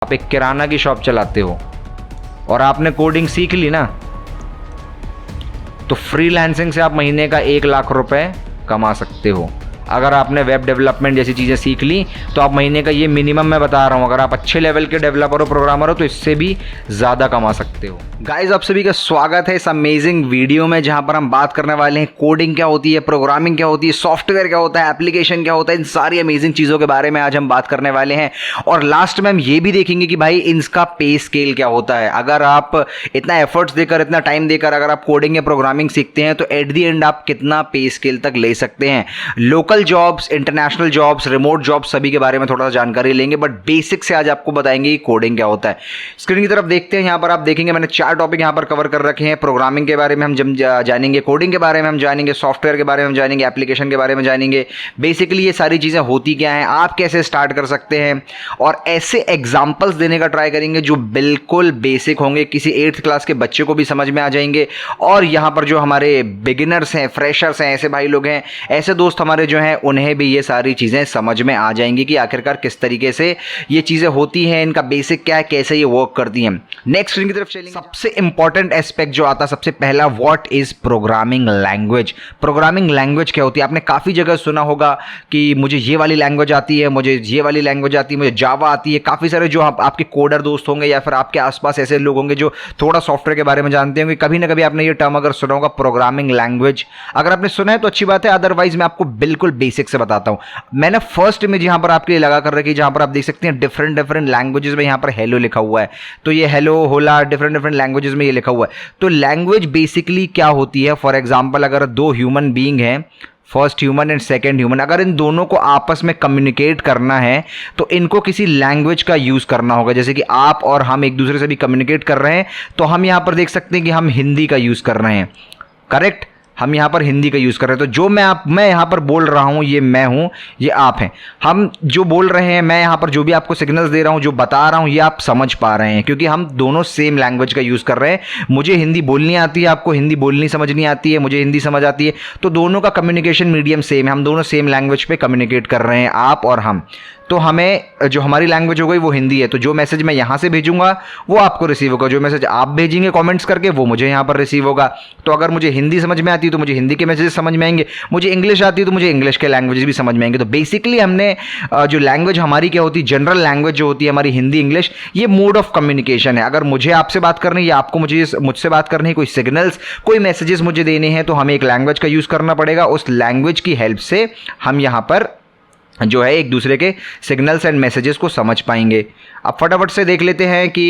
आप एक किराना की शॉप चलाते हो और आपने कोडिंग सीख ली ना, तो फ्रीलांसिंग से आप महीने का 1 लाख रुपए कमा सकते हो। अगर आपने वेब डेवलपमेंट जैसी चीज़ें सीख ली तो आप महीने का, ये मिनिमम मैं बता रहा हूँ, अगर आप अच्छे लेवल के डेवलपर हो, प्रोग्रामर हो, तो इससे भी ज़्यादा कमा सकते हो। गाइज, आप सभी का स्वागत है इस अमेजिंग वीडियो में, जहाँ पर हम बात करने वाले हैं कोडिंग क्या होती है, प्रोग्रामिंग क्या होती है, सॉफ्टवेयर क्या होता है, एप्लीकेशन क्या होता है, इन सारी अमेजिंग चीज़ों के बारे में आज हम बात करने वाले हैं। और लास्ट में हम ये भी देखेंगे कि भाई इनका पे स्केल क्या होता है। अगर आप इतना एफर्ट्स देकर, इतना टाइम देकर अगर आप कोडिंग या प्रोग्रामिंग सीखते हैं तो एट दी एंड आप कितना पे स्केल तक ले सकते हैं। Local jobs, international jobs, remote jobs, सभी के बारे में थोड़ा सा जानकारी लेंगे, बट बेसिक से आज आपको बताएंगे कि कोडिंग क्या होता है। स्क्रीन की तरफ देखते हैं, यहाँ पर आप देखेंगे मैंने 4 टॉपिक यहाँ पर कवर कर रखे हैं। प्रोग्रामिंग के बारे में हम जानेंगे, कोडिंग के बारे में हम जानेंगे, सॉफ्टवेयर के बारे में हम जानेंगे, एप्लीकेशन के बारे में जानेंगे। बेसिकली ये सारी चीज़ें होती क्या हैं, आप कैसे स्टार्ट कर सकते हैं, और ऐसे एग्जाम्पल्स देने का ट्राई करेंगे जो बिल्कुल बेसिक होंगे, किसी 8th क्लास के बच्चे को भी समझ में आ जाएंगे। और यहाँ पर जो हमारे बिगिनर्स हैं, फ्रेशर्स हैं, ऐसे भाई लोग हैं, ऐसे दोस्त हमारे जो हैं, उन्हें भी ये सारी चीज़ें समझ में आ जाएंगी कि आखिरकार किस तरीके से ये चीज़ें होती हैं, इनका बेसिक क्या है, कैसे ये वर्क करती हैं। नेक्स्ट स्क्रीन की तरफ चलेंगे। सबसे इंपॉर्टेंट एस्पेक्ट जो आता है, सबसे पहला, what is programming language. Programming language क्या होती है? आपने काफ़ी जगह सुना होगा कि मुझे ये वाली लैंग्वेज आती है, मुझे ये वाली लैंग्वेज आती है, मुझे जावा आती है। काफ़ी सारे जो आपके कोडर दोस्त होंगे या फिर आपके आसपास ऐसे लोग होंगे जो थोड़ा सॉफ्टवेयर के बारे में जानते होंगे। कभी ना कभी आपने ये टर्म अगर सुना होगा, प्रोग्रामिंग लैंग्वेज। अगर आपने सुना है तो अच्छी बात है, अदरवाइज मैं आपको बिल्कुल बेसिक से बताता हूं। मैंने फर्स्ट इमेज यहां पर आपके लिए लगा कर रखी, जहां पर आप देख सकते हैं डिफरेंट लैंग्वेजेस में यहां पर हेलो लिखा हुआ है। तो ये हेलो, होला, डिफरेंट लैंग्वेजेस में ये लिखा हुआ है। तो लैंग्वेज बेसिकली क्या होती है? फॉर एग्जांपल, अगर 2 ह्यूमन बीइंग हैं, first human and second human, अगर इन दोनों को आपस में कम्युनिकेट करना है तो इनको किसी लैंग्वेज का यूज़ करना होगा। जैसे कि आप और हम एक दूसरे से भी कम्युनिकेट कर रहे हैं, तो हम यहाँ पर देख सकते हैं कि हम हिंदी का यूज़ कर रहे हैं। करेक्ट, हम यहाँ पर हिंदी का यूज़ कर रहे हैं। तो जो मैं यहाँ पर बोल रहा हूँ, ये मैं हूँ, ये आप हैं। हम जो बोल रहे हैं, मैं यहाँ पर जो भी आपको सिग्नल्स दे रहा हूँ, जो बता रहा हूँ, ये आप समझ पा रहे हैं, क्योंकि हम दोनों सेम लैंग्वेज का यूज़ कर रहे हैं। मुझे हिंदी बोलनी आती है, आपको हिंदी बोलनी समझनी आती है, मुझे हिंदी समझ आती है, तो दोनों का कम्युनिकेशन मीडियम सेम है। हम दोनों सेम लैंग्वेज पे कम्युनिकेट कर रहे हैं, आप और हम। तो हमें जो हमारी लैंग्वेज हो गई वो हिंदी है, तो जो मैसेज मैं यहाँ से भेजूंगा वो आपको रिसीव होगा, जो मैसेज आप भेजेंगे कमेंट्स करके वो मुझे यहाँ पर रिसीव होगा। तो अगर मुझे हिंदी समझ में आती है तो मुझे हिंदी के मैसेजेस समझ में आएंगे, मुझे इंग्लिश आती है तो मुझे इंग्लिश के लैंग्वेजेस भी समझ में आएंगे। तो बेसिकली हमने जो लैंग्वेज हमारी क्या होती है, जनरल लैंग्वेज जो होती है हमारी हिंदी, इंग्लिश, ये मोड ऑफ कम्युनिकेशन है। अगर मुझे आपसे बात करनी है या आपको मुझसे बात करनी है, कोई सिग्नल्स, कोई मैसेजेस मुझे देने हैं, तो हमें एक लैंग्वेज का यूज़ करना पड़ेगा। उस लैंग्वेज की हेल्प से हम यहाँ पर जो है एक दूसरे के सिग्नल्स एंड मैसेजेस को समझ पाएंगे। अब फटाफट से देख लेते हैं कि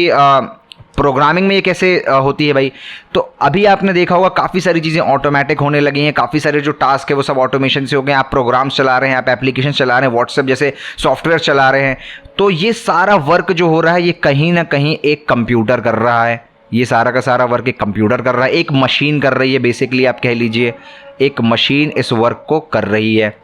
प्रोग्रामिंग में ये कैसे होती है भाई। तो अभी आपने देखा होगा काफ़ी सारी चीज़ें ऑटोमेटिक होने लगी हैं, काफ़ी सारे जो टास्क है वो सब ऑटोमेशन से हो गए। आप प्रोग्राम्स चला रहे हैं, आप एप्लीकेशन चला रहे हैं, व्हाट्सएप जैसे सॉफ्टवेयर चला रहे हैं, तो ये सारा वर्क जो हो रहा है ये कहीं ना कहीं एक कंप्यूटर कर रहा है। ये सारा का सारा वर्क एक कंप्यूटर कर रहा है, एक मशीन कर रही है। बेसिकली आप कह लीजिए एक मशीन इस वर्क को कर रही है।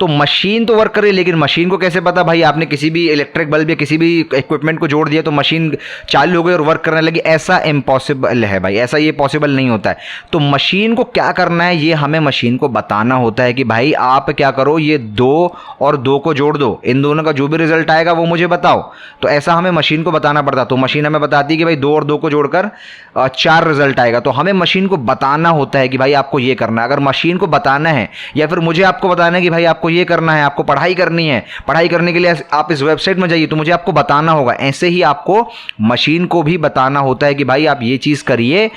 तो मशीन तो वर्क कर रही है, लेकिन मशीन को कैसे पता भाई आपने किसी भी इलेक्ट्रिक बल्ब या किसी भी इक्विपमेंट को जोड़ दिया तो मशीन चालू हो गई और वर्क करने लगी? ऐसा इम्पॉसिबल है भाई, ऐसा ये पॉसिबल नहीं होता है। तो मशीन को क्या करना है, ये हमें मशीन को बताना होता है कि भाई आप क्या करो, ये 2 और 2 को जोड़ दो, इन दोनों का जो भी रिजल्ट आएगा वो मुझे बताओ। तो ऐसा हमें मशीन को बताना पड़ता। तो मशीन हमें बताती है कि भाई 2 और 2 को जोड़कर 4 रिजल्ट आएगा। तो हमें मशीन को बताना होता है कि भाई आपको ये करना है। अगर मशीन को बताना है या फिर मुझे आपको बताना है कि भाई आपको ये करना है, आपको पढ़ाई करनी है, पढ़ाई करने के लिए आप इस वेबसाइट में जाइए, तो मुझे आपको बताना होगा। ऐसे ही आपको मशीन को भी बताना होता है कि भाई आप ये चीज़ करिए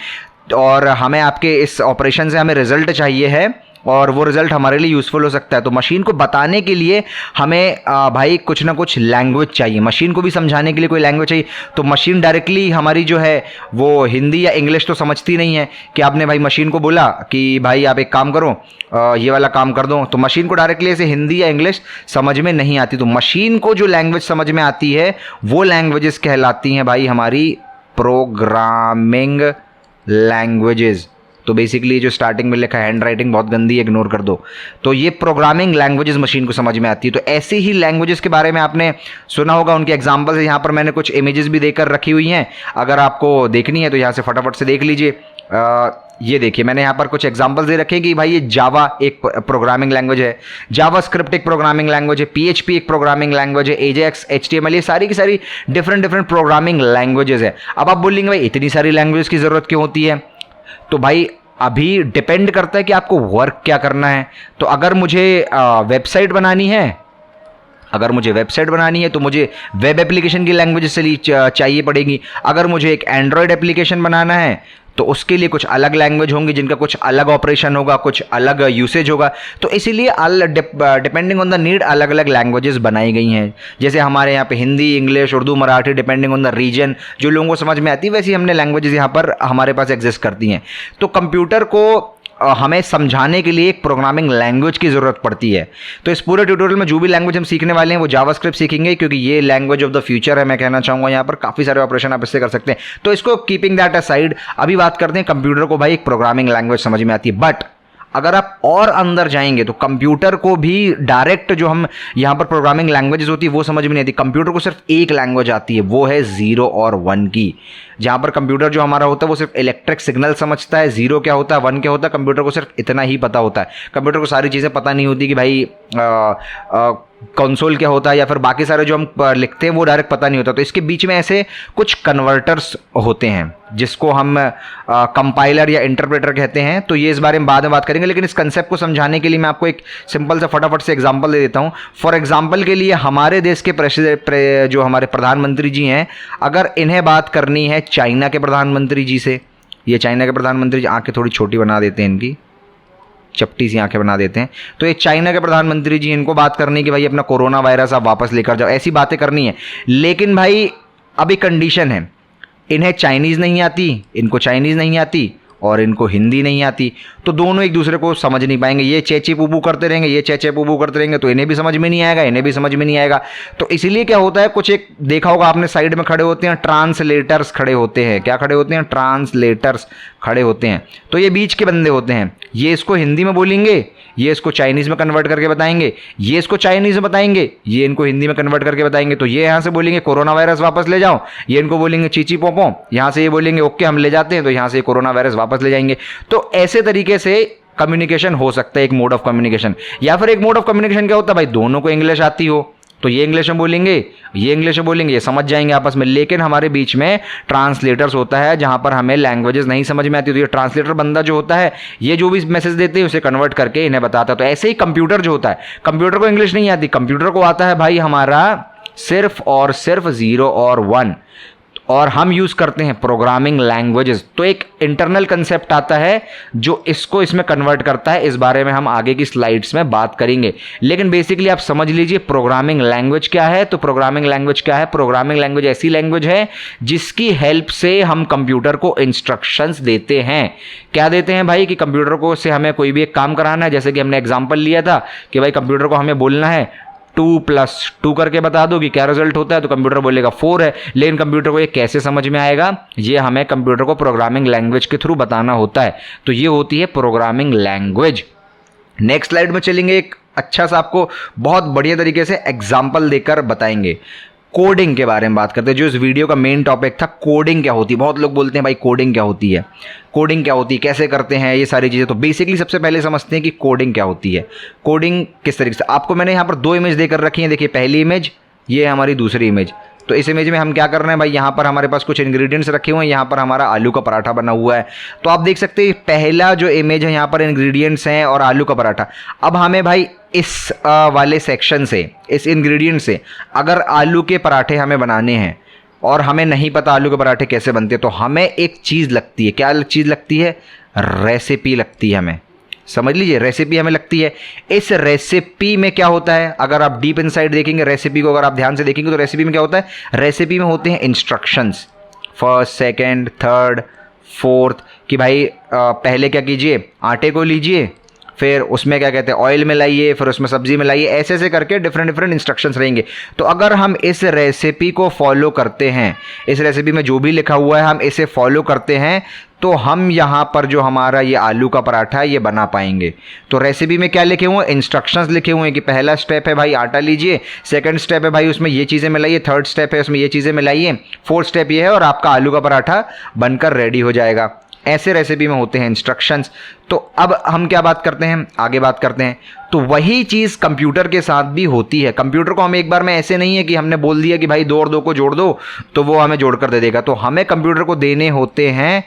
और हमें आपके इस ऑपरेशन से हमें रिजल्ट चाहिए है और वो रिजल्ट हमारे लिए यूज़फुल हो सकता है। तो मशीन को बताने के लिए हमें भाई कुछ ना कुछ लैंग्वेज चाहिए, मशीन को भी समझाने के लिए कोई लैंग्वेज चाहिए। तो मशीन डायरेक्टली हमारी जो है वो हिंदी या इंग्लिश तो समझती नहीं है कि आपने भाई मशीन को बोला कि भाई आप एक काम करो, ये वाला काम कर दो, तो मशीन को डायरेक्टली ऐसे हिंदी या इंग्लिश समझ में नहीं आती। तो मशीन को जो लैंग्वेज समझ में आती है वो लैंग्वेजेस कहलाती हैं भाई हमारी प्रोग्रामिंग लैंग्वेजेस। तो बेसिकली जो स्टार्टिंग में लिखा है, हैंड राइटिंग बहुत गंदी है, इग्नोर कर दो। तो ये प्रोग्रामिंग लैंग्वेजेस मशीन को समझ में आती है। तो ऐसी ही लैंग्वेजेस के बारे में आपने सुना होगा, उनके एग्जांपल्स यहाँ पर मैंने कुछ इमेजेस भी देकर रखी हुई हैं। अगर आपको देखनी है तो यहाँ से फटाफट से देख लीजिए। ये देखिए मैंने यहाँ पर कुछ एग्जांपल्स दे रखे हैं कि भाई ये जावा एक प्रोग्रामिंग लैंग्वेज है, जावास्क्रिप्ट एक प्रोग्रामिंग लैंग्वेज है, पीएचपी एक प्रोग्रामिंग लैंग्वेज है, एजेक्स, एचटीएमएल, ये सारी की सारी डिफरेंट प्रोग्रामिंग लैंग्वेजेस है। अब आप बोलेंगे भाई इतनी सारी लैंग्वेज की ज़रूरत क्यों होती है? तो भाई अभी डिपेंड करता है कि आपको वर्क क्या करना है। तो अगर मुझे वेबसाइट बनानी है, तो मुझे वेब एप्लीकेशन की लैंग्वेज से चाहिए पड़ेगी। अगर मुझे एक एंड्रॉयड एप्लीकेशन बनाना है तो उसके लिए कुछ अलग लैंग्वेज होंगी जिनका कुछ अलग ऑपरेशन होगा, कुछ अलग यूसेज होगा। तो इसीलिए डिपेंडिंग ऑन द नीड अलग अलग लैंग्वेजेस बनाई गई हैं। जैसे हमारे यहाँ पे Hindi, English, Urdu, Marathi, depending on the region जो लोगों को समझ में आती है वैसी हमने लैंग्वेजेस यहाँ पर हमारे पास एग्जिस्ट करती हैं। तो कंप्यूटर को हमें समझाने के लिए एक प्रोग्रामिंग लैंग्वेज की ज़रूरत पड़ती है। तो इस पूरे ट्यूटोरियल में जो भी लैंग्वेज हम सीखने वाले हैं वो जावास्क्रिप्ट सीखेंगे, क्योंकि ये लैंग्वेज ऑफ द फ्यूचर है। मैं कहना चाहूँगा यहाँ पर काफ़ी सारे ऑपरेशन आप इससे कर सकते हैं। तो इसको कीपिंग दैट असाइड अभी बात करते हैं कंप्यूटर को भाई एक प्रोग्रामिंग लैंग्वेज समझ में आती है। बट अगर आप और अंदर जाएंगे तो कंप्यूटर को भी डायरेक्ट जो हम यहाँ पर प्रोग्रामिंग लैंग्वेजेस होती है वो समझ में नहीं आती। कंप्यूटर को सिर्फ एक लैंग्वेज आती है, वो है 0 और 1 की। जहाँ पर कंप्यूटर जो हमारा होता है वो सिर्फ इलेक्ट्रिक सिग्नल समझता है, 0 क्या होता है, 1 क्या होता है, कंप्यूटर को सिर्फ इतना ही पता होता है। कंप्यूटर को सारी चीज़ें पता नहीं होती कि भाई कंसोल क्या होता है या फिर बाकी सारे जो हम लिखते हैं वो डायरेक्ट पता नहीं होता। तो इसके बीच में ऐसे कुछ कन्वर्टर्स होते हैं जिसको हम कंपाइलर या इंटरप्रेटर कहते हैं। तो ये इस बारे में बाद में बात करेंगे, लेकिन इस कंसेप्ट को समझाने के लिए मैं आपको एक सिंपल सा फटाफट से एग्जांपल दे देता हूँ। फॉर एग्जांपल के लिए हमारे देश के जो हमारे प्रधानमंत्री जी हैं, अगर इन्हें बात करनी है चाइना के प्रधानमंत्री जी से, ये चाइना के प्रधानमंत्री जी, आंखें थोड़ी छोटी बना देते हैं, इनकी चपटी सी आंखें बना देते हैं। तो ये चाइना के प्रधानमंत्री जी, इनको बात करनी कि भाई अपना कोरोना वायरस आप वापस लेकर जाओ, ऐसी बातें करनी है। लेकिन भाई अभी कंडीशन है, इन्हें चाइनीज़ नहीं आती, इनको चाइनीज़ नहीं आती और इनको हिंदी नहीं आती। तो दोनों एक दूसरे को समझ नहीं पाएंगे। ये चेचे पुबू करते रहेंगे, ये चेचे पुबू करते रहेंगे, तो इन्हें भी समझ में नहीं आएगा, इन्हें भी समझ में नहीं आएगा। तो इसीलिए क्या होता है, कुछ एक देखा होगा आपने, साइड में खड़े होते हैं ट्रांसलेटर्स खड़े होते हैं। क्या खड़े होते हैं? ट्रांसलेटर्स खड़े होते हैं। तो ये बीच के बंदे होते हैं, ये इसको हिंदी में बोलेंगे, ये इसको चाइनीज़ में कन्वर्ट करके बताएंगे, ये इसको चाइनीज़ में बताएंगे, ये इनको हिंदी में कन्वर्ट करके बताएंगे। तो ये यहाँ से बोलेंगे कोरोना वायरस वापस ले जाओ, ये इनको बोलेंगे चीची पोपो, यहाँ से ये बोलेंगे ओके हम ले जाते हैं, तो यहाँ से कोरोना वायरस वापस ले जाएंगे। तो ऐसे तरीके से कम्युनिकेशन हो सकता है, एक मोड ऑफ कम्युनिकेशन। या फिर एक मोड ऑफ कम्युनिकेशन क्या होता है भाई, दोनों को इंग्लिश आती हो, तो ये इंग्लिश में बोलेंगे, ये इंग्लिश में बोलेंगे, ये समझ जाएंगे आपस में। लेकिन हमारे बीच में ट्रांसलेटर्स होता है जहां पर हमें लैंग्वेजेस नहीं समझ में आती। तो ये ट्रांसलेटर बंदा जो होता है, ये जो भी मैसेज देते हैं उसे कन्वर्ट करके इन्हें बताता है। तो ऐसे ही कंप्यूटर जो होता है, कंप्यूटर को इंग्लिश नहीं आती, कंप्यूटर को आता है भाई हमारा सिर्फ और सिर्फ 0 और 1, और हम यूज़ करते हैं प्रोग्रामिंग लैंग्वेजेस। तो एक इंटरनल कंसेप्ट आता है जो इसको इसमें कन्वर्ट करता है। इस बारे में हम आगे की स्लाइड्स में बात करेंगे, लेकिन बेसिकली आप समझ लीजिए प्रोग्रामिंग लैंग्वेज क्या है। तो प्रोग्रामिंग लैंग्वेज क्या है? प्रोग्रामिंग लैंग्वेज ऐसी लैंग्वेज है जिसकी हेल्प से हम कंप्यूटर को इंस्ट्रक्शंस देते हैं। क्या देते हैं भाई? कि कंप्यूटर को से हमें कोई भी एक काम कराना है, जैसे कि हमने एग्जाम्पल लिया था कि भाई कंप्यूटर को हमें बोलना है 2+2 करके बता दो कि क्या रिजल्ट होता है, तो कंप्यूटर बोलेगा 4 है। लेकिन कंप्यूटर को ये कैसे समझ में आएगा, ये हमें कंप्यूटर को प्रोग्रामिंग लैंग्वेज के थ्रू बताना होता है। तो ये होती है प्रोग्रामिंग लैंग्वेज। नेक्स्ट स्लाइड में चलेंगे, एक अच्छा सा आपको बहुत बढ़िया तरीके से एग्जाम्पल देकर बताएंगे। कोडिंग के बारे में बात करते हैं, जो इस वीडियो का मेन टॉपिक था, कोडिंग क्या होती है। बहुत लोग बोलते हैं भाई कोडिंग क्या होती है, कोडिंग क्या होती है, कैसे करते हैं ये सारी चीज़ें। तो बेसिकली सबसे पहले समझते हैं कि कोडिंग क्या होती है, कोडिंग किस तरीके से। आपको मैंने यहाँ पर 2 इमेज देकर रखी हैं, देखिए पहली इमेज, ये है हमारी दूसरी इमेज। तो इस इमेज में हम क्या कर रहे हैं भाई, यहाँ पर हमारे पास कुछ इंग्रेडिएंट्स रखे हुए हैं, यहाँ पर हमारा आलू का पराठा बना हुआ है। तो आप देख सकते हैं पहला जो इमेज है यहाँ पर इंग्रेडिएंट्स हैं और आलू का पराठा। अब हमें भाई इस वाले सेक्शन से, इस इंग्रेडिएंट से अगर आलू के पराठे हमें बनाने हैं और हमें नहीं पता आलू के पराठे कैसे बनते हैं, तो हमें एक चीज़ लगती है। क्या चीज़ लगती है? रेसिपी लगती है हमें। समझ लीजिए, रेसिपी हमें लगती है। इस रेसिपी में क्या होता है, अगर आप डीप इनसाइड देखेंगे रेसिपी को, अगर आप ध्यान से देखेंगे तो रेसिपी में क्या होता है, रेसिपी में होते हैं instructions, first, second, third, fourth, कि भाई पहले क्या कीजिए, आटे को लीजिए, फिर उसमें क्या कहते हैं ऑयल मिलाइए, फिर उसमें सब्जी मिलाइए, ऐसे ऐसे करके डिफरेंट इंस्ट्रक्शंस रहेंगे। तो अगर हम इस रेसिपी को फॉलो करते हैं, इस रेसिपी में जो भी लिखा हुआ है हम इसे फॉलो करते हैं, तो हम यहाँ पर जो हमारा ये आलू का पराठा है ये बना पाएंगे। तो रेसिपी में क्या लिखे हुए हैं, इंस्ट्रक्शंस लिखे हुए हैं कि पहला स्टेप है भाई आटा लीजिए, सेकंड स्टेप है भाई उसमें ये चीज़ें मिलाइए, थर्ड स्टेप है उसमें ये चीज़ें मिलाइए, फोर्थ स्टेप ये है और आपका आलू का पराठा बनकर रेडी हो जाएगा। ऐसे रेसिपी में होते हैं इंस्ट्रक्शंस। तो अब हम क्या बात करते हैं, आगे बात करते हैं। तो वही चीज़ कंप्यूटर के साथ भी होती है। कंप्यूटर को हम एक बार में ऐसे नहीं है कि हमने बोल दिया कि भाई 2 और 2 को जोड़ दो तो वो हमें जोड़ कर दे देगा। तो हमें कंप्यूटर को देने होते हैं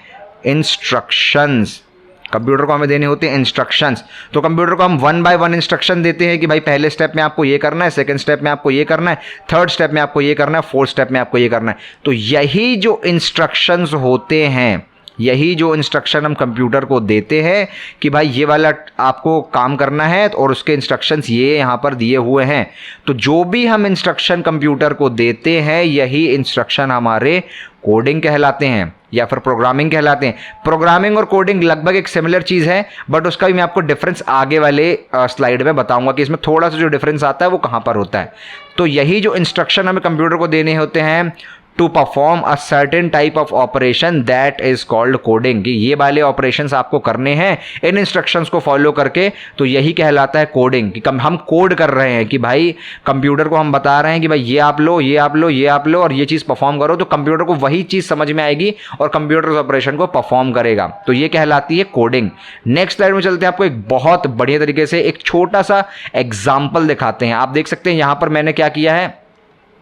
इंस्ट्रक्शंस। कंप्यूटर को हमें देने होते हैं इंस्ट्रक्शंस। तो कंप्यूटर को हम 1 बाय 1 इंस्ट्रक्शन देते हैं कि भाई पहले स्टेप में आपको ये करना है, सेकंड स्टेप में आपको ये करना है, थर्ड स्टेप में आपको ये करना है, फोर्थ स्टेप में आपको ये करना है। तो यही जो इंस्ट्रक्शंस होते हैं, यही जो इंस्ट्रक्शन हम कंप्यूटर को देते हैं कि भाई ये वाला आपको काम करना है और उसके इंस्ट्रक्शंस ये यहाँ पर दिए हुए हैं। तो जो भी हम इंस्ट्रक्शन कंप्यूटर को देते हैं यही इंस्ट्रक्शन हमारे कोडिंग कहलाते हैं या फिर प्रोग्रामिंग कहलाते हैं। प्रोग्रामिंग और कोडिंग लगभग एक सिमिलर चीज़ है, बट उसका भी मैं आपको डिफरेंस आगे वाले स्लाइड में बताऊंगा कि इसमें थोड़ा सा जो डिफरेंस आता है वो कहाँ पर होता है। तो यही जो इंस्ट्रक्शन हमें कंप्यूटर को देने होते हैं to perform a certain type of operation that is called coding, कि ये वाले ऑपरेशंस आपको करने हैं इन इंस्ट्रक्शंस को फॉलो करके, तो यही कहलाता है कोडिंग। कि हम कोड कर रहे हैं कि भाई कंप्यूटर को हम बता रहे हैं कि भाई ये आप लो, ये आप लो, ये आप लो और ये चीज़ परफॉर्म करो, तो कंप्यूटर को वही चीज़ समझ में आएगी और कंप्यूटर उस ऑपरेशन को परफॉर्म करेगा। तो ये कहलाती है कोडिंग। नेक्स्ट स्लाइड में चलते हैं, आपको एक बहुत बढ़िया तरीके से एक छोटा सा एग्जाम्पल दिखाते हैं। आप देख सकते हैं यहाँ पर मैंने क्या किया है,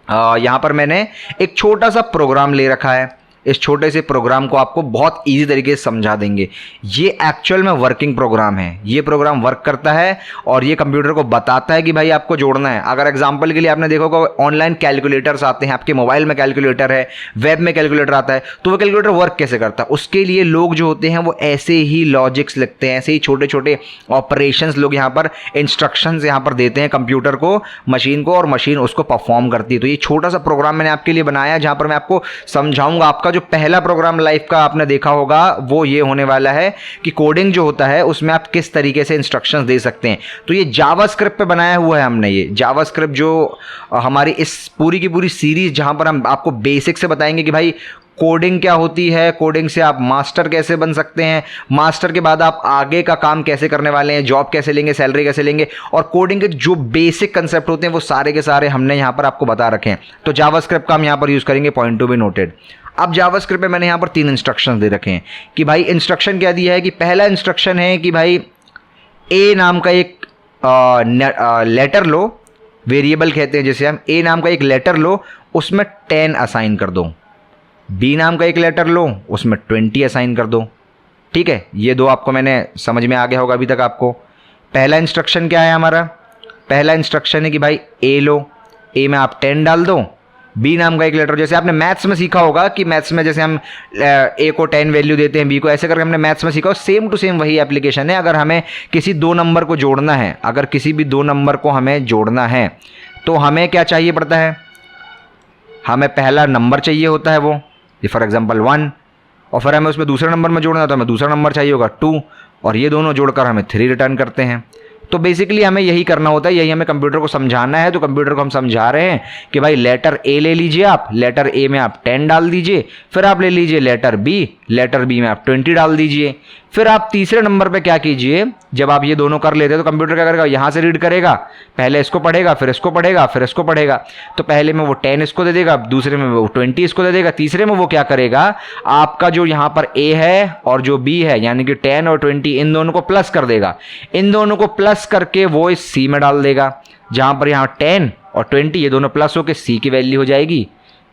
यहाँ पर मैंने एक छोटा सा प्रोग्राम ले रखा है। इस छोटे से प्रोग्राम को आपको बहुत इजी तरीके से समझा देंगे। ये एक्चुअल में वर्किंग प्रोग्राम है। ये प्रोग्राम वर्क करता है और ये कंप्यूटर को बताता है कि भाई आपको जोड़ना है। अगर एग्जांपल के लिए आपने देखा होगा ऑनलाइन कैलकुलेटर्स आते हैं, आपके मोबाइल में कैलकुलेटर है, वेब में कैलकुलेटर आता है, तो वो कैलकुलेटर वर्क कैसे करता है उसके लिए लोग जो होते हैं वो ऐसे ही लॉजिक्स लिखते हैं, ऐसे ही छोटे छोटे ऑपरेशंस लोग यहाँ पर इंस्ट्रक्शंस यहाँ पर देते हैं कंप्यूटर को, मशीन को, और मशीन उसको परफॉर्म करती है। तो ये छोटा सा प्रोग्राम मैंने आपके लिए बनाया जहाँ पर मैं आपको समझाऊंगा। आपका जो पहला प्रोग्राम लाइफ का आपने देखा होगा वो ये होने वाला है कि कोडिंग जो होता है उसमें आप किस तरीके से इंस्ट्रक्शंस दे सकते हैं। तो ये जावास्क्रिप्ट पे बनाया हुआ है हमने। ये जावास्क्रिप्ट जो हमारी इस पूरी की पूरी सीरीज जहां पर हम आपको बेसिक से बताएंगे कि भाई कोडिंग क्या होती है, कोडिंग से आप मास्टर कैसे बन सकते हैं, मास्टर के बाद आप आगे का काम कैसे करने वाले हैं, जॉब कैसे लेंगे, सैलरी कैसे लेंगे, और कोडिंग के जो बेसिक कंसेप्ट होते हैं वो सारे के सारे हमने यहाँ पर आपको बता रखे हैं। तो जावास्क्रिप्ट का हम यहाँ पर यूज़ करेंगे, पॉइंट टू बी नोटेड। अब जावास्क्रिप्ट में मैंने यहाँ पर 3 इंस्ट्रक्शन दे रखे हैं कि भाई इंस्ट्रक्शन क्या दिया है कि पहला इंस्ट्रक्शन है कि भाई ए नाम का एक लेटर लो, वेरिएबल कहते हैं जैसे हम, ए नाम का एक लेटर लो, उसमें 10 असाइन कर दो। बी नाम का एक लेटर लो, उसमें 20 असाइन कर दो। ठीक है, ये 2 आपको मैंने समझ में आ गया होगा अभी तक आपको। पहला इंस्ट्रक्शन क्या है हमारा, पहला इंस्ट्रक्शन है कि भाई ए लो, ए में आप 10 डाल दो, बी नाम का एक लेटर, जैसे आपने मैथ्स में सीखा होगा कि मैथ्स में जैसे हम ए को 10 वैल्यू देते हैं, बी को ऐसे करके हमने मैथ्स में सीखा, सेम टू सेम वही एप्लीकेशन है। अगर हमें किसी 2 नंबर को जोड़ना है, अगर किसी भी 2 नंबर को हमें जोड़ना है तो हमें क्या चाहिए पड़ता है, हमें पहला नंबर चाहिए होता है वो, फॉर एग्जाम्पल 1, और फिर हमें उसमें दूसरे नंबर में जोड़ना है तो हमें दूसरा नंबर चाहिए होगा 2, और ये दोनों जोड़कर हमें 3 रिटर्न करते हैं। तो बेसिकली हमें यही करना होता है, यही हमें कंप्यूटर को समझाना है। तो कंप्यूटर को हम समझा रहे हैं कि भाई लेटर ए ले लीजिए आप, लेटर ए में आप 10 डाल दीजिए, फिर आप ले लीजिए लेटर बी, लेटर बी में आप 20 डाल दीजिए। फिर आप तीसरे नंबर पे क्या कीजिए, जब आप ये दोनों कर लेते हैं तो कंप्यूटर क्या करेगा, यहाँ से रीड करेगा, पहले इसको पढ़ेगा, फिर इसको पढ़ेगा, फिर इसको पढ़ेगा। तो पहले में वो 10 इसको दे देगा, दूसरे में वो 20 इसको दे देगा, तीसरे में वो क्या करेगा, आपका जो यहाँ पर ए है और जो बी है यानी कि 10 और 20 इन दोनों को प्लस कर देगा। इन दोनों को प्लस करके वो इस सी में डाल देगा, जहाँ पर यहाँ 10 और 20 ये दोनों प्लस होकर सी की वैल्यू हो जाएगी,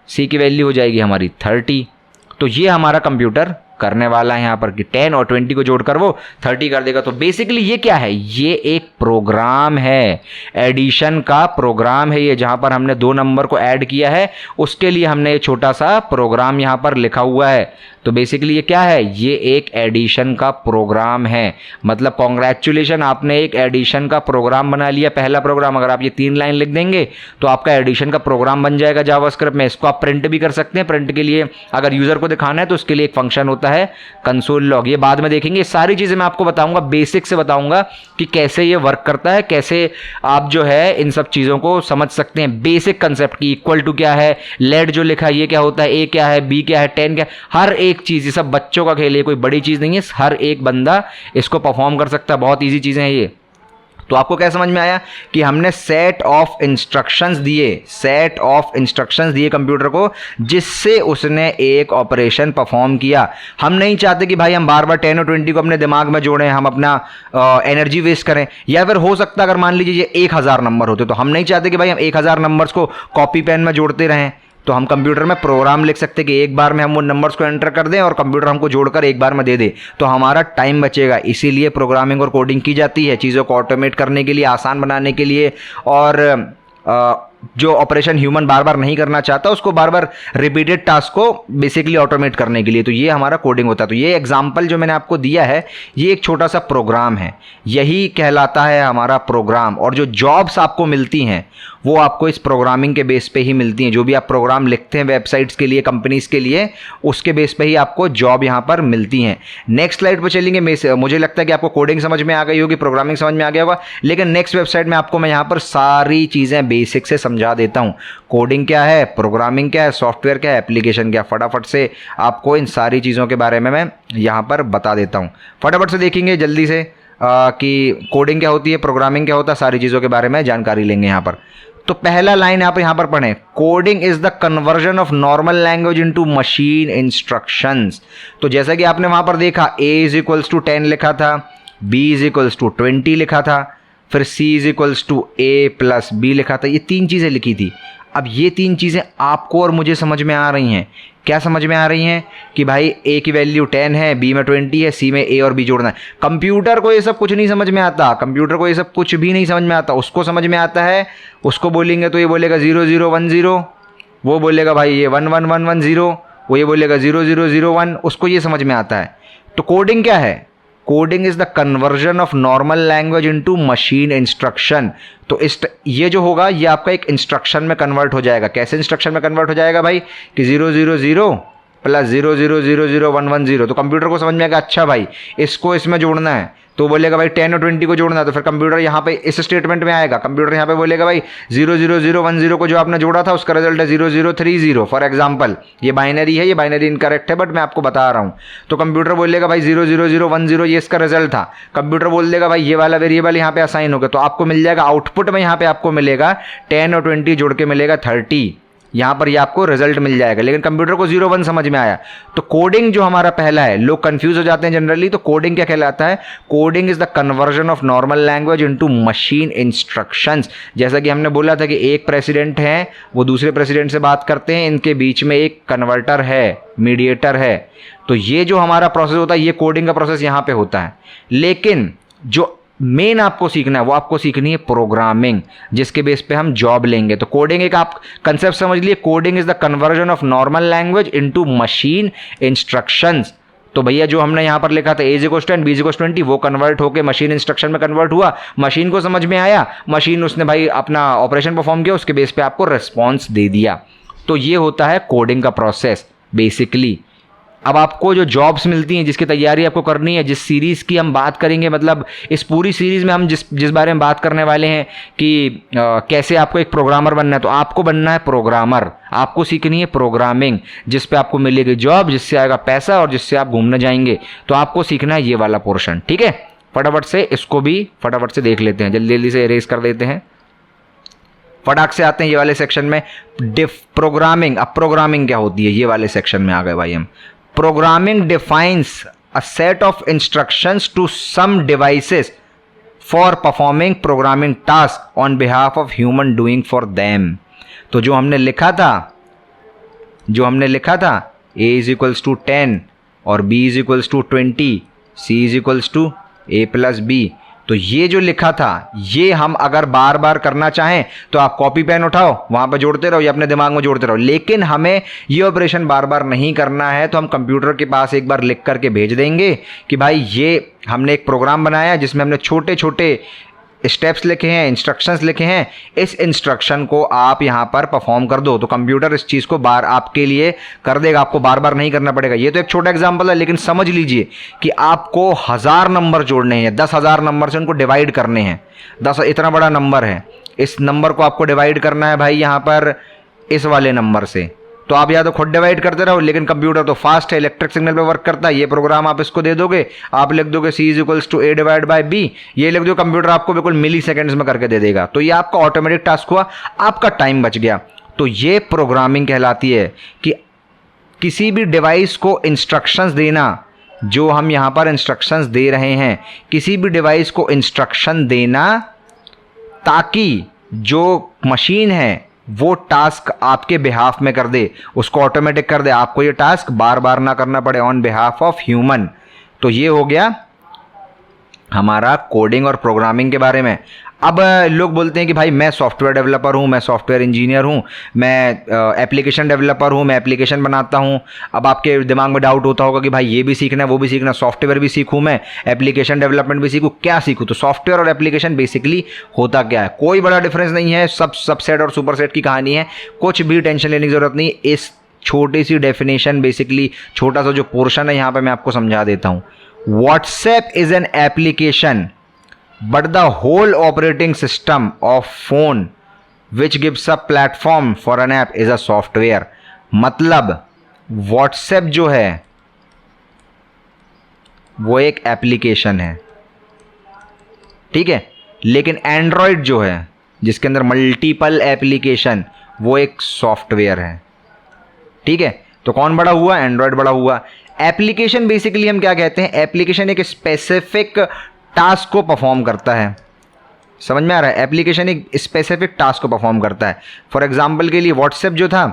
सी की वैल्यू हो जाएगी हमारी 30। तो ये हमारा कंप्यूटर करने वाला है यहाँ पर कि 10 और 20 को जोड़कर वो 30 कर देगा। तो बेसिकली ये क्या है, ये एक प्रोग्राम है, एडिशन का प्रोग्राम है ये, जहाँ पर हमने 2 नंबर को ऐड किया है उसके लिए हमने ये छोटा सा प्रोग्राम यहाँ पर लिखा हुआ है। तो बेसिकली ये क्या है, ये एक एडिशन का प्रोग्राम है। मतलब कॉन्ग्रेचुलेशन, आपने एक एडिशन का प्रोग्राम बना लिया, पहला प्रोग्राम। अगर आप ये 3 लाइन लिख देंगे तो आपका एडिशन का प्रोग्राम बन जाएगा जावास्क्रिप्ट में। इसको आप प्रिंट भी कर सकते हैं, प्रिंट के लिए अगर यूजर को दिखाना है तो उसके लिए एक फंक्शन होता है कंसोल लॉग, ये बाद में देखेंगे। सारी चीजें मैं आपको बताऊंगा, बेसिक से बताऊंगा कि कैसे ये वर्क करता है, कैसे आप जो है इन सब चीजों को समझ सकते हैं। बेसिक कंसेप्ट की इक्वल टू क्या है, लेट जो लिखा है ये क्या होता है, ए क्या है, बी क्या है, 10 क्या है, हर एक चीज, ये सब बच्चों का खेल है, कोई बड़ी चीज नहीं है, हर एक बंदा इसको परफॉर्म कर सकता है, बहुत इजी चीजें हैं ये। तो आपको क्या समझ में आया कि हमने सेट ऑफ इंस्ट्रक्शंस दिए कंप्यूटर को, जिससे उसने एक ऑपरेशन परफॉर्म किया। हम नहीं चाहते कि भाई हम बार बार 10 और 20 को अपने दिमाग में जोड़ें, हम अपना एनर्जी वेस्ट करें। या फिर हो सकता है अगर मान लीजिए ये 1000 नंबर होते तो हम नहीं चाहते कि भाई हम 1000 नंबर्स को कॉपी पेन में जोड़ते रहें। तो हम कंप्यूटर में प्रोग्राम लिख सकते हैं कि एक बार में हम वो नंबर्स को एंटर कर दें और कंप्यूटर हमको जोड़कर एक बार में दे दे, तो हमारा टाइम बचेगा। इसीलिए प्रोग्रामिंग और कोडिंग की जाती है, चीज़ों को ऑटोमेट करने के लिए, आसान बनाने के लिए, और जो ऑपरेशन ह्यूमन बार बार नहीं करना चाहता उसको बार बार रिपीटेड टास्क को बेसिकली ऑटोमेट करने के लिए। तो ये हमारा कोडिंग होता है। तो ये एग्जांपल जो मैंने आपको दिया है ये एक छोटा सा प्रोग्राम है, यही कहलाता है हमारा प्रोग्राम। और जो जॉब्स आपको मिलती हैं वो आपको इस प्रोग्रामिंग के बेस पे ही मिलती हैं। जो भी आप प्रोग्राम लिखते हैं वेबसाइट्स के लिए, कंपनीज के लिए, उसके बेस पे ही आपको जॉब यहाँ पर मिलती हैं। नेक्स्ट स्लाइड पर चलेंगे। मुझे लगता है कि आपको कोडिंग समझ में आ गई होगी, प्रोग्रामिंग समझ में आ गया होगा, लेकिन नेक्स्ट वेबसाइट में आपको मैं यहाँ पर सारी चीज़ें बेसिक से समझा देता हूँ। कोडिंग क्या है, प्रोग्रामिंग क्या है, सॉफ्टवेयर क्या है, एप्लीकेशन क्या है, फटाफट से आपको इन सारी चीज़ों के बारे में मैं यहाँ पर बता देता हूँ। फटाफट से देखेंगे जल्दी से कि कोडिंग क्या होती है, प्रोग्रामिंग क्या होता है, सारी चीज़ों के बारे में जानकारी लेंगे यहाँ पर। तो पहला लाइन आप यहाँ पर पढ़ें, coding is the conversion of normal language into machine instructions. तो जैसा कि आपने वहां पर देखा a इज इक्वल्स टू 10 लिखा था, b इज इक्वल्स टू 20 लिखा था, फिर c is equals to a plus b लिखा था। ये 3 चीज़ें लिखी थी। अब ये 3 चीज़ें आपको और मुझे समझ में आ रही हैं। क्या समझ में आ रही हैं कि भाई a की वैल्यू 10 है, b में 20 है, c में a और b जोड़ना है। कंप्यूटर को ये सब कुछ नहीं समझ में आता, कंप्यूटर को ये सब कुछ भी नहीं समझ में आता। उसको समझ में आता है, उसको बोलेंगे तो ये बोलेगा 0 0 1 0, वो बोलेगा भाई ये 1 1 1 1 0, वो ये बोलेगा 0 0 0 1, उसको ये समझ में आता है। तो कोडिंग क्या है? Coding is the conversion of normal language into machine instruction. तो ये जो होगा ये आपका एक इंस्ट्रक्शन में कन्वर्ट हो जाएगा। कैसे इंस्ट्रक्शन में कन्वर्ट हो जाएगा भाई कि 0 0 0 प्लस 0 0 0 0 1 1 0। तो कंप्यूटर को समझ में आएगा अच्छा भाई इसको इसमें जोड़ना है, तो बोलेगा भाई 10 और 20 को जोड़ना है। तो फिर कंप्यूटर यहाँ पे इस स्टेटमेंट में आएगा, कंप्यूटर यहाँ पे बोलेगा भाई 0 0 0 1 0 को जो आपने जोड़ा था उसका रिजल्ट है 0 0 3 0 फॉर एग्जाम्पल। ये बाइनरी है, ये बाइनरी इनकरेक्ट है, बट मैं आपको बता रहा हूँ। तो कंप्यूटर बोलेगा भाई 0 0 0 1 0 ये इसका रिजल्ट था। कंप्यूटर बोल देगा भाई ये वाला वेरिएबल यहाँ पे असाइन हो गया, तो आपको मिल जाएगा आउटपुट में, यहाँ पे आपको मिलेगा 10 और 20 जोड़ के मिलेगा 30। यहाँ पर ये आपको रिजल्ट मिल जाएगा। लेकिन कंप्यूटर को 0 1 समझ में आया। तो कोडिंग जो हमारा पहला है, लोग कंफ्यूज हो जाते हैं जनरली। तो कोडिंग क्या कहलाता है? Coding is the conversion of normal language into machine instructions. जैसा कि हमने बोला था कि एक प्रेसिडेंट है, वो दूसरे प्रेसिडेंट से बात करते हैं, इनके बीच में एक कन्वर्टर है, मीडिएटर है। तो ये जो हमारा प्रोसेस होता है, ये कोडिंग का प्रोसेस यहाँ पे होता है। लेकिन जो मेन आपको सीखना है वो आपको सीखनी है प्रोग्रामिंग, जिसके बेस पे हम जॉब लेंगे। तो कोडिंग एक आप कंसेप्ट समझ लिए, coding is the conversion of normal language into machine instructions. तो भैया जो हमने यहाँ पर लिखा था a इक्वल्स 10 b इक्वल्स 20, वो कन्वर्ट होकर मशीन इंस्ट्रक्शन में कन्वर्ट हुआ। मशीन को समझ में आया, मशीन उसने भाई अपना ऑपरेशन परफॉर्म किया, उसके बेस पे आपको रिस्पॉन्स दे दिया। तो ये होता है कोडिंग का प्रोसेस बेसिकली। अब आपको जो जॉब्स मिलती हैं जिसकी तैयारी आपको करनी है, जिस सीरीज़ की हम बात करेंगे, मतलब इस पूरी सीरीज़ में हम जिस बारे में बात करने वाले हैं कि कैसे आपको एक प्रोग्रामर बनना है, तो आपको बनना है प्रोग्रामर। आपको सीखनी है प्रोग्रामिंग, जिस पे आपको मिलेगी जॉब, जिससे आएगा पैसा और जिससे आप घूमने जाएंगे। तो आपको सीखना है ये वाला पोर्शन, ठीक है। फटाफट से इसको भी फटाफट से देख लेते हैं, जल्दी जल्दी से इरेज कर देते हैं, फटाक से आते हैं ये वाले सेक्शन में। प्रोग्रामिंग। अब प्रोग्रामिंग क्या होती है, ये वाले सेक्शन में आ गए भाई हम। Programming defines a set of instructions to some devices for performing programming tasks on behalf of human doing for them। तो जो हमने लिखा था a is equals to 10 और b is equals to 20, c is equals to a plus b। तो ये जो लिखा था ये हम अगर बार बार करना चाहें तो आप कॉपी पेन उठाओ, वहां पर जोड़ते रहो या अपने दिमाग में जोड़ते रहो। लेकिन हमें ये ऑपरेशन बार बार नहीं करना है, तो हम कंप्यूटर के पास एक बार लिख करके भेज देंगे कि भाई ये हमने एक प्रोग्राम बनाया है जिसमें हमने छोटे छोटे स्टेप्स लिखे हैं, इंस्ट्रक्शंस लिखे हैं, इस इंस्ट्रक्शन को आप यहाँ पर परफॉर्म कर दो। तो कंप्यूटर इस चीज़ को बार आपके लिए कर देगा, आपको बार बार नहीं करना पड़ेगा। ये तो एक छोटा एग्जांपल है, लेकिन समझ लीजिए कि आपको 1000 नंबर जोड़ने हैं, 10,000 नंबर से उनको डिवाइड करने हैं। 10 इतना बड़ा नंबर है, इस नंबर को आपको डिवाइड करना है भाई यहाँ पर इस वाले नंबर से। तो आप या तो खुद डिवाइड करते रहो, लेकिन कंप्यूटर तो फास्ट है, इलेक्ट्रिक सिग्नल पे वर्क करता है। ये प्रोग्राम आप इसको दे दोगे, आप लिख दोगे C = A divide by B, ये लिख दो, कंप्यूटर आपको बिल्कुल मिली सेकेंड्स में करके दे देगा। तो ये आपका ऑटोमेटिक टास्क हुआ, आपका टाइम बच गया। तो ये प्रोग्रामिंग कहलाती है कि किसी भी डिवाइस को इंस्ट्रक्शंस देना, जो हम यहां पर इंस्ट्रक्शंस दे रहे हैं, किसी भी डिवाइस को इंस्ट्रक्शन देना ताकि जो मशीन है वो टास्क आपके बिहाफ में कर दे, उसको ऑटोमेटिक कर दे, आपको ये टास्क बार बार ना करना पड़े ऑन बिहाफ ऑफ ह्यूमन। तो ये हो गया हमारा कोडिंग और प्रोग्रामिंग के बारे में। अब लोग बोलते हैं कि भाई मैं सॉफ्टवेयर डेवलपर हूँ, मैं सॉफ्टवेयर इंजीनियर हूँ, मैं एप्लीकेशन डेवलपर हूँ, मैं एप्लीकेशन बनाता हूँ। अब आपके दिमाग में डाउट होता होगा कि भाई ये भी सीखना है, वो भी सीखना, सॉफ्टवेयर भी सीखूँ, मैं एप्लीकेशन डेवलपमेंट भी सीखूँ, क्या सीखूँ? तो सॉफ्टवेयर और एप्लीकेशन बेसिकली होता क्या है? कोई बड़ा डिफरेंस नहीं है, सब सबसेट और सुपरसेट की कहानी है, कुछ भी टेंशन लेने की जरूरत नहीं। इस छोटी सी डेफिनेशन, बेसिकली छोटा सा जो पोर्शन है यहाँ पर मैं आपको समझा देता हूँ। WhatsApp is an application but the whole operating system of phone which gives a platform for an app is a software। मतलब WhatsApp जो है वो एक एप्लीकेशन है, ठीक है, लेकिन Android जो है जिसके अंदर मल्टीपल एप्लीकेशन, वो एक सॉफ्टवेयर है, ठीक है। तो कौन बड़ा हुआ? Android बड़ा हुआ। एप्लीकेशन बेसिकली हम क्या कहते हैं? एप्लीकेशन एक स्पेसिफिक टास्क को परफॉर्म करता है, समझ में आ रहा है? एप्लीकेशन एक स्पेसिफिक टास्क को परफॉर्म करता है। फॉर एग्जांपल के लिए व्हाट्सएप जो था,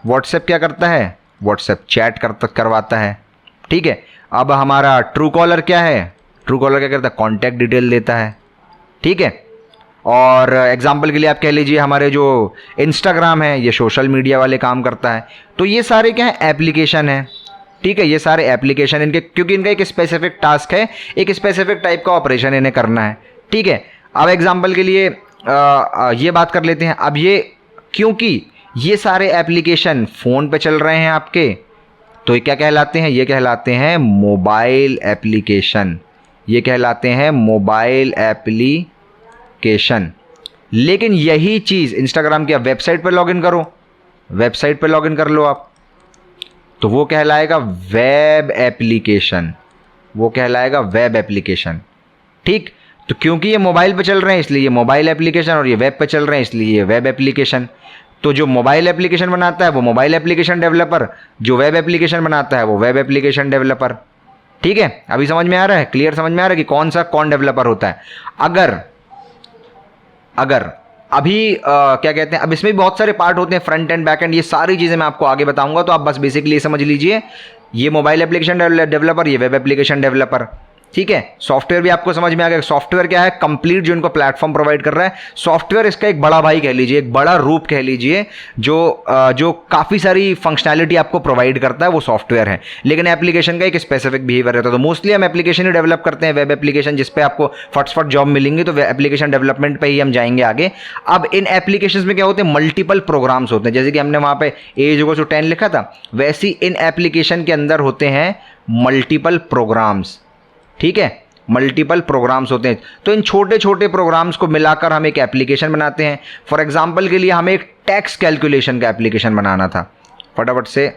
व्हाट्सएप क्या करता है? व्हाट्सएप चैट करवाता है, ठीक है। अब हमारा ट्रू कॉलर क्या है? ट्रू कॉलर क्या करता है? कॉन्टैक्ट डिटेल देता है, ठीक है। और एग्जाम्पल के लिए आप कह लीजिए हमारे जो इंस्टाग्राम है, ये सोशल मीडिया वाले काम करता है। तो ये सारे क्या है? एप्लीकेशन है, ठीक है। ये सारे एप्लीकेशन इनके, क्योंकि इनका एक स्पेसिफिक टास्क है, एक स्पेसिफिक टाइप का ऑपरेशन इन्हें करना है, ठीक है। अब एग्जांपल के लिए ये बात कर लेते हैं। अब ये क्योंकि ये सारे एप्लीकेशन फ़ोन पे चल रहे हैं आपके, तो ये क्या कहलाते हैं? ये कहलाते हैं मोबाइल एप्लीकेशन, ये कहलाते हैं मोबाइल एप्लीकेशन। लेकिन यही चीज़ इंस्टाग्राम की आप वेबसाइट पर लॉगिन करो, वेबसाइट पर लॉगिन कर लो आप, तो वो कहलाएगा वेब एप्लीकेशन, वो कहलाएगा वेब एप्लीकेशन, ठीक। तो क्योंकि ये मोबाइल पे चल रहे हैं इसलिए ये मोबाइल एप्लीकेशन, और ये वेब पे चल रहे हैं इसलिए ये वेब एप्लीकेशन। तो जो मोबाइल एप्लीकेशन बनाता है वो मोबाइल एप्लीकेशन डेवलपर, जो वेब एप्लीकेशन बनाता है वो वेब एप्लीकेशन डेवलपर, ठीक है। अभी समझ में आ रहा है? क्लियर समझ में आ रहा है कि कौन डेवलपर होता है? अगर अभी क्या कहते हैं, अब इसमें भी बहुत सारे पार्ट होते हैं, फ्रंट एंड बैक एंड, ये सारी चीज़ें मैं आपको आगे बताऊंगा। तो आप बस बेसिकली ये समझ लीजिए, ये मोबाइल एप्लीकेशन डेवलपर, ये वेब एप्लीकेशन डेवलपर, ठीक है। सॉफ्टवेयर भी आपको समझ में आ गया। सॉफ्टवेयर क्या है? कंप्लीट जो इनको प्लेटफॉर्म प्रोवाइड कर रहा है। सॉफ्टवेयर इसका एक बड़ा भाई कह लीजिए, एक बड़ा रूप कह लीजिए, जो काफ़ी सारी फंक्शनैलिटी आपको प्रोवाइड करता है, वो सॉफ्टवेयर है। लेकिन एप्लीकेशन का एक स्पेसिफिक बिहेवियर रहता है। तो मोस्टली हम एप्लीकेशन ही डेवलप करते हैं, वेब एप्लीकेशन, जिस पे आपको फटफट जॉब मिलेंगी। तो एप्लीकेशन डेवलपमेंट पे ही हम जाएंगे आगे। अब इन एप्लीकेशन में क्या होते हैं? मल्टीपल प्रोग्राम्स होते हैं। जैसे कि हमने वहाँ पे A=10 लिखा था, वैसे इन एप्लीकेशन के अंदर होते हैं मल्टीपल प्रोग्राम्स, ठीक है, मल्टीपल प्रोग्राम्स होते हैं। तो इन छोटे छोटे प्रोग्राम्स को मिलाकर हम एक एप्लीकेशन बनाते हैं। फॉर एग्जांपल के लिए हमें एक टैक्स कैलकुलेशन का एप्लीकेशन बनाना था, फटाफट से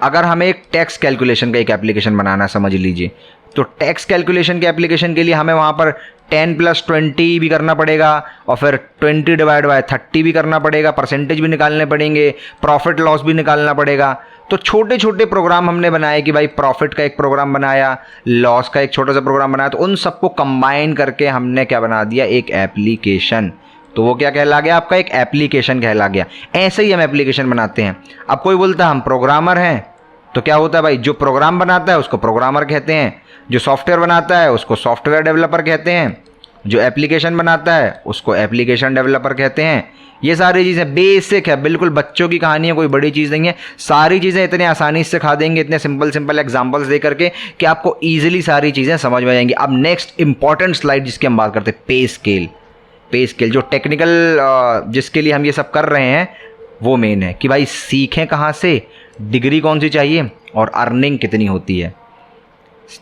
अगर हमें एक टैक्स कैलकुलेशन का एक एप्लीकेशन बनाना है, समझ लीजिए, तो टैक्स कैलकुलेशन के एप्लीकेशन के लिए हमें वहाँ पर 10 + 20 भी करना पड़ेगा, और फिर 20/30 भी करना पड़ेगा, परसेंटेज भी निकालने पड़ेंगे, प्रॉफिट लॉस भी निकालना पड़ेगा। तो छोटे छोटे प्रोग्राम हमने बनाए कि भाई प्रॉफिट का एक प्रोग्राम बनाया, लॉस का एक छोटा सा प्रोग्राम बनाया, तो उन सबको कंबाइन करके हमने क्या बना दिया? एक एप्लीकेशन। तो वो क्या कहला गया? आपका एक एप्लीकेशन कहला गया। ऐसे ही हम एप्लीकेशन बनाते हैं। अब कोई बोलता है हम प्रोग्रामर हैं, तो क्या होता है भाई? जो प्रोग्राम बनाता है उसको प्रोग्रामर कहते हैं, जो सॉफ्टवेयर बनाता है उसको सॉफ्टवेयर डेवलपर कहते हैं, जो एप्लीकेशन बनाता है उसको एप्लीकेशन डेवलपर कहते हैं। ये सारी चीज़ें बेसिक है, बिल्कुल बच्चों की कहानी है, कोई बड़ी चीज़ नहीं है। सारी चीज़ें इतने आसानी से सिखा देंगे, इतने सिंपल एग्जांपल्स दे करके, कि आपको ईजिली सारी चीज़ें समझ में आएंगी। अब नेक्स्ट इंपॉर्टेंट स्लाइड जिसकी हम बात करते हैं, पे स्केल, जो टेक्निकल जिसके लिए हम ये सब कर रहे हैं, वो मेन है कि भाई सीखें कहाँ से, डिग्री कौन सी चाहिए, और अर्निंग कितनी होती है।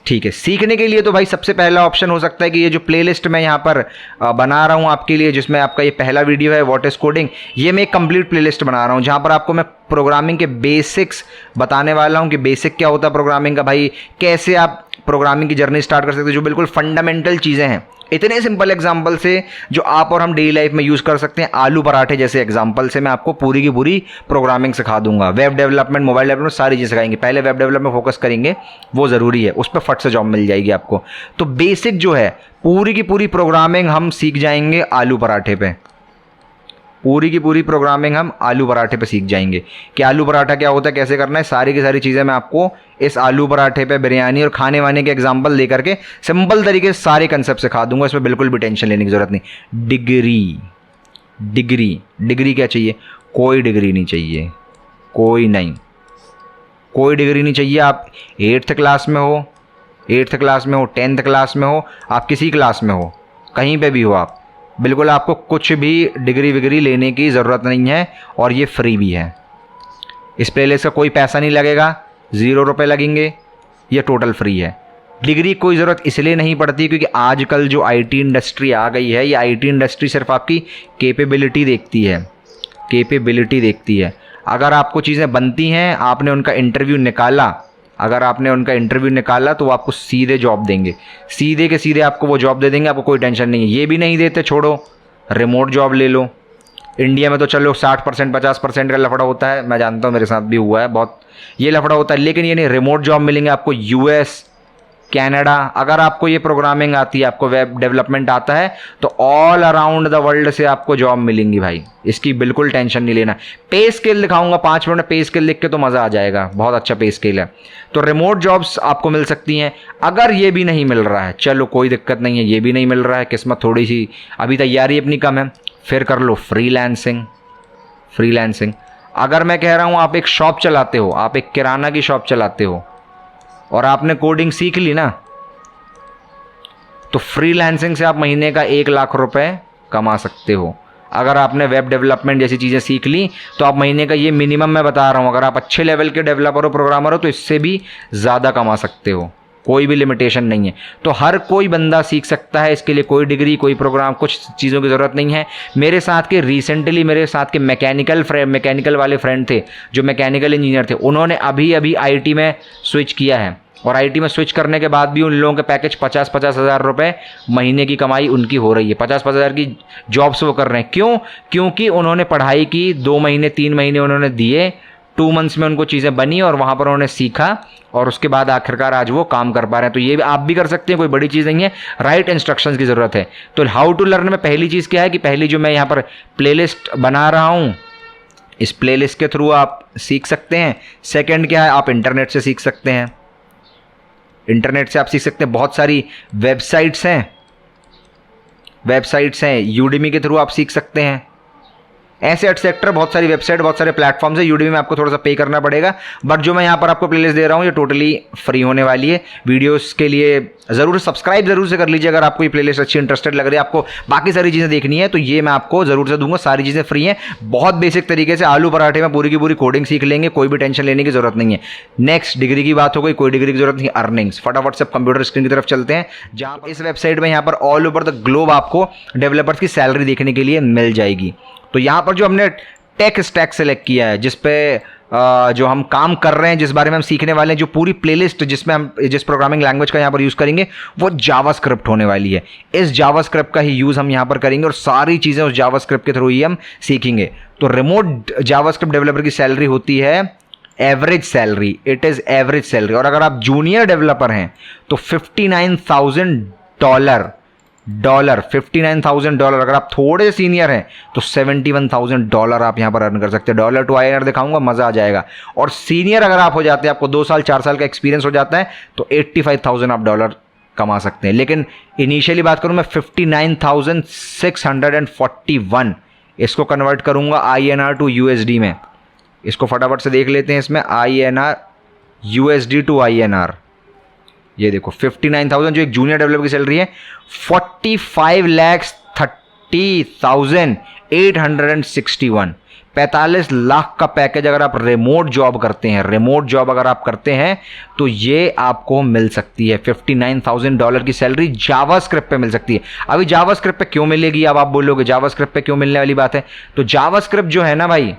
ठीक है, सीखने के लिए तो भाई सबसे पहला ऑप्शन हो सकता है कि ये जो प्लेलिस्ट मैं यहाँ पर बना रहा हूँ आपके लिए, जिसमें आपका ये पहला वीडियो है व्हाट इज कोडिंग, ये मैं एक कंप्लीट प्लेलिस्ट बना रहा हूँ जहाँ पर आपको मैं प्रोग्रामिंग के बेसिक्स बताने वाला हूँ कि बेसिक क्या होता है प्रोग्रामिंग का, भाई कैसे आप प्रोग्रामिंग की जर्नी स्टार्ट कर सकते हैं, जो बिल्कुल फंडामेंटल चीज़ें हैं, इतने सिंपल एग्जाम्पल से जो आप और हम डेली लाइफ में यूज़ कर सकते हैं। आलू पराठे जैसे एग्जाम्पल से मैं आपको पूरी की पूरी प्रोग्रामिंग सिखा दूंगा। वेब डेवलपमेंट, मोबाइल डेवलपमेंट, सारी चीज़ सिखाएंगे। पहले वेब डेवलपमेंट फोकस करेंगे, वो ज़रूरी है, उस पर फट से जॉब मिल जाएगी आपको। तो बेसिक जो है पूरी की पूरी प्रोग्रामिंग हम सीख जाएंगे आलू पराठे पे, पूरी की पूरी प्रोग्रामिंग हम आलू पराठे पे सीख जाएंगे कि आलू पराठा क्या होता है, कैसे करना है, सारी की सारी चीज़ें मैं आपको इस आलू पराठे पे बिरयानी और खाने वाने के एग्जांपल दे करके सिंपल तरीके से सारे कंसेप्ट सिखा दूंगा। इसमें बिल्कुल भी टेंशन लेने की ज़रूरत नहीं। डिग्री क्या चाहिए? कोई डिग्री नहीं चाहिए, कोई नहीं, कोई डिग्री नहीं चाहिए। आप 8th क्लास में हो, 10th क्लास में हो, आप किसी क्लास में हो, कहीं पे भी हो आप, बिल्कुल आपको कुछ भी डिग्री विग्री लेने की ज़रूरत नहीं है और ये फ्री भी है। इस प्लेलिस्ट का कोई पैसा नहीं लगेगा, 0 रुपये लगेंगे, ये टोटल फ्री है। डिग्री कोई ज़रूरत इसलिए नहीं पड़ती क्योंकि आजकल जो आईटी इंडस्ट्री आ गई है, ये आईटी इंडस्ट्री सिर्फ आपकी कैपेबिलिटी देखती है, कैपेबिलिटी देखती है। अगर आपको चीज़ें बनती हैं, आपने उनका इंटरव्यू निकाला, अगर आपने उनका इंटरव्यू निकाला तो वो आपको सीधे जॉब देंगे, सीधे के सीधे आपको वो जॉब दे देंगे, आपको कोई टेंशन नहीं है। ये भी नहीं देते, छोड़ो, रिमोट जॉब ले लो। इंडिया में तो चलो 60% 50% का लफड़ा होता है, मैं जानता हूँ, मेरे साथ भी हुआ है बहुत, ये लफड़ा होता है, लेकिन ये नहीं, रिमोट जॉब मिलेंगे आपको यूएस, कनाडा। अगर आपको ये प्रोग्रामिंग आती है, आपको वेब डेवलपमेंट आता है, तो ऑल अराउंड द वर्ल्ड से आपको जॉब मिलेंगी भाई, इसकी बिल्कुल टेंशन नहीं लेना। पे स्केल दिखाऊंगा 5 मिनट में, पे स्केल लिख के तो मज़ा आ जाएगा, बहुत अच्छा पे स्केल है। तो रिमोट जॉब्स आपको मिल सकती हैं। अगर ये भी नहीं मिल रहा है, चलो कोई दिक्कत नहीं है, ये भी नहीं मिल रहा है, किस्मत थोड़ी सी अभी तैयारी अपनी कम है, फिर कर लो फ्रीलांसिंग। अगर मैं कह रहा हूँ आप एक शॉप चलाते हो, आप एक किराना की शॉप चलाते हो और आपने कोडिंग सीख ली ना, तो फ्रीलांसिंग से आप महीने का 1 लाख रुपए कमा सकते हो। अगर आपने वेब डेवलपमेंट जैसी चीज़ें सीख ली तो आप महीने का, ये मिनिमम मैं बता रहा हूँ, अगर आप अच्छे लेवल के डेवलपर हो, प्रोग्रामर हो, तो इससे भी ज़्यादा कमा सकते हो, कोई भी लिमिटेशन नहीं है। तो हर कोई बंदा सीख सकता है, इसके लिए कोई डिग्री, कोई प्रोग्राम, कुछ चीज़ों की ज़रूरत नहीं है। मेरे साथ के रिसेंटली मेरे साथ के मैकेनिकल वाले फ्रेंड थे, जो मैकेनिकल इंजीनियर थे, उन्होंने अभी अभी आईटी में स्विच किया है और आईटी में स्विच करने के बाद भी उन लोगों के पैकेज 50-50 हज़ार रुपये महीने की कमाई उनकी हो रही है। 50-50 हज़ार की जॉब्स वो कर रहे हैं। क्यों? क्योंकि उन्होंने पढ़ाई की, 2 महीने 3 महीने उन्होंने दिए, 2 मंथ्स में उनको चीज़ें बनी और वहाँ पर उन्होंने सीखा और उसके बाद आखिरकार आज वो काम कर पा रहे हैं। तो ये आप भी कर सकते हैं, कोई बड़ी चीज़ नहीं है, राइट इंस्ट्रक्शंस की ज़रूरत है। तो हाउ टू लर्न में पहली चीज़ क्या है कि पहली जो मैं यहाँ पर प्लेलिस्ट बना रहा हूँ, इस प्लेलिस्ट के थ्रू आप सीख सकते हैं। सेकेंड क्या है, आप इंटरनेट से सीख सकते हैं, इंटरनेट से आप सीख सकते हैं। बहुत सारी वेबसाइट्स हैं, यूडेमी के थ्रू आप सीख सकते हैं, ऐसे एटसेट्रा बहुत सारी वेबसाइट, बहुत सारे प्लेटफॉर्म्स है। यूडेमी में आपको थोड़ा सा पे करना पड़ेगा, बट जो मैं यहाँ पर आपको प्लेलिस्ट दे रहा हूँ ये टोटली फ्री होने वाली है। वीडियोस के लिए ज़रूर सब्सक्राइब ज़रूर से कर लीजिए। अगर आपको ये प्लेलिस्ट अच्छी इंटरेस्टेड लग रही है, आपको बाकी सारी चीज़ें देखनी है, तो ये मैं आपको ज़रूर से दूंगा। सारी चीज़ें फ्री हैं, बहुत बेसिक तरीके से आलू पराठे में पूरी की पूरी कोडिंग सीख लेंगे, कोई भी टेंशन लेने की ज़रूरत नहीं है। नेक्स्ट, डिग्री की बात हो गई, कोई डिग्री की ज़रूरत नहीं। अर्निंग्स, फटाफट से कंप्यूटर स्क्रीन की तरफ चलते हैं, जहाँ इस वेबसाइट में यहाँ पर ऑल ओवर द ग्लोब आपको डेवलपर्स की सैलरी देखने के लिए मिल जाएगी। तो यहाँ पर जो हमने टेक स्टैक सेलेक्ट किया है, जिस पे जो हम काम कर रहे हैं, जिस बारे में हम सीखने वाले हैं, जो पूरी प्लेलिस्ट जिसमें हम जिस प्रोग्रामिंग लैंग्वेज का यहाँ पर यूज़ करेंगे वो जावास्क्रिप्ट होने वाली है। इस जावास्क्रिप्ट का ही यूज़ हम यहाँ पर करेंगे और सारी चीज़ें उस जावास्क्रिप्ट के थ्रू ही हम सीखेंगे। तो रिमोट जावास्क्रिप्ट डेवलपर की सैलरी होती है average salary, it is average salary. और अगर आप जूनियर डेवलपर हैं तो $59,000, $59,000। अगर आप थोड़े सीनियर हैं तो $71,000 आप यहाँ पर अर्न कर सकते हैं। डॉलर टू INR दिखाऊंगा, मज़ा आ जाएगा। और सीनियर अगर आप हो जाते हैं, आपको 2 साल 4 साल का एक्सपीरियंस हो जाता है, तो $85,000 आप डॉलर कमा सकते हैं। लेकिन इनिशियली बात करूँ मैं 59,641, इसको कन्वर्ट करूँगा INR टू USD में। इसको फटाफट से देख लेते हैं, इसमें INR USD टू INR, ये देखो 59,000 जो एक जूनियर डेवलपर की सैलरी है, 45,30,861। 45 लाख का पैकेज अगर आप रिमोट जॉब करते हैं, रिमोट जॉब अगर आप करते हैं तो ये आपको मिल सकती है। $59,000 की सैलरी जावास्क्रिप्ट पे मिल सकती है। अभी जावास्क्रिप्ट पे क्यों मिलेगी, अब आप बोलोगे जावास्क्रिप्ट पे क्यों मिलने वाली बात है। तो जावास्क्रिप्ट जो है ना भाई,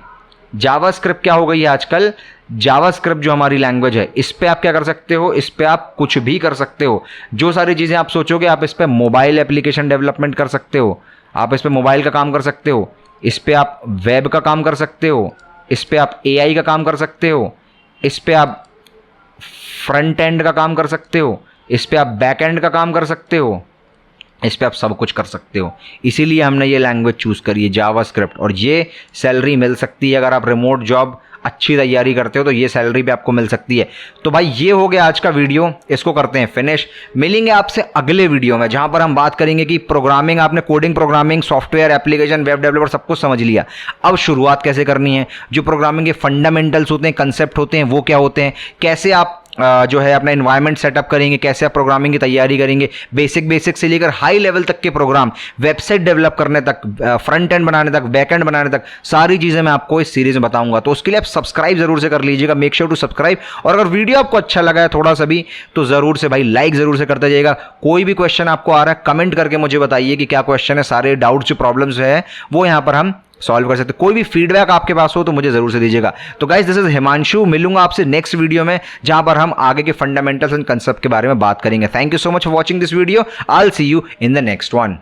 जावास्क्रिप्ट क्या हो गई है आजकल, जावास्क्रिप्ट जो हमारी लैंग्वेज है, इस पे आप क्या कर सकते हो, इस पे आप कुछ भी कर सकते हो। जो सारी चीज़ें आप सोचोगे, आप इस पे मोबाइल एप्लीकेशन डेवलपमेंट कर सकते हो, आप इस पे मोबाइल का काम कर सकते हो, इस पे आप वेब का काम कर सकते हो, इस पे आप एआई का काम कर सकते हो, इस पे आप फ्रंट एंड का काम कर सकते हो, इस पे आप बैक एंड का काम कर सकते हो, इस पे आप सब कुछ कर सकते हो। इसीलिए हमने ये लैंग्वेज चूज़ करी है जावास्क्रिप्ट, और ये सैलरी मिल सकती है अगर आप रिमोट जॉब अच्छी तैयारी करते हो तो ये सैलरी भी आपको मिल सकती है। तो भाई ये हो गया आज का वीडियो, इसको करते हैं फिनिश। मिलेंगे आपसे अगले वीडियो में जहां पर हम बात करेंगे कि प्रोग्रामिंग, आपने coding, programming, software, application, web developer सब कुछ समझ लिया, अब शुरुआत कैसे करनी है, जो प्रोग्रामिंग के फंडामेंटल्स होते हैं, कंसेप्ट होते हैं, वो क्या होते हैं, कैसे आप जो है अपना एनवायरनमेंट सेटअप करेंगे, कैसे आप प्रोग्रामिंग की तैयारी करेंगे, बेसिक से लेकर हाई लेवल तक के प्रोग्राम, वेबसाइट डेवलप करने तक, फ्रंट एंड बनाने तक, बैक एंड बनाने तक, सारी चीज़ें मैं आपको इस सीरीज में बताऊंगा। तो उसके लिए आप सब्सक्राइब जरूर से कर लीजिएगा, मेक श्योर टू सब्सक्राइब। और अगर वीडियो आपको अच्छा लगा है थोड़ा सा भी, तो जरूर से भाई लाइक जरूर से करते जाइएगा। कोई भी क्वेश्चन आपको आ रहा है कमेंट करके मुझे बताइए कि क्या क्वेश्चन है, सारे डाउट्स जो प्रॉब्लम्स है वो यहाँ पर हम सॉल्व कर सकते हैं। कोई भी फीडबैक आपके पास हो तो मुझे जरूर से दीजिएगा। तो गाइस, दिस इज हिमांशु, मिलूंगा आपसे नेक्स्ट वीडियो में जहां पर हम आगे के फंडामेंटल्स एंड कंसेप्ट के बारे में बात करेंगे। Thank you so much for watching this video, I will see you in the next one.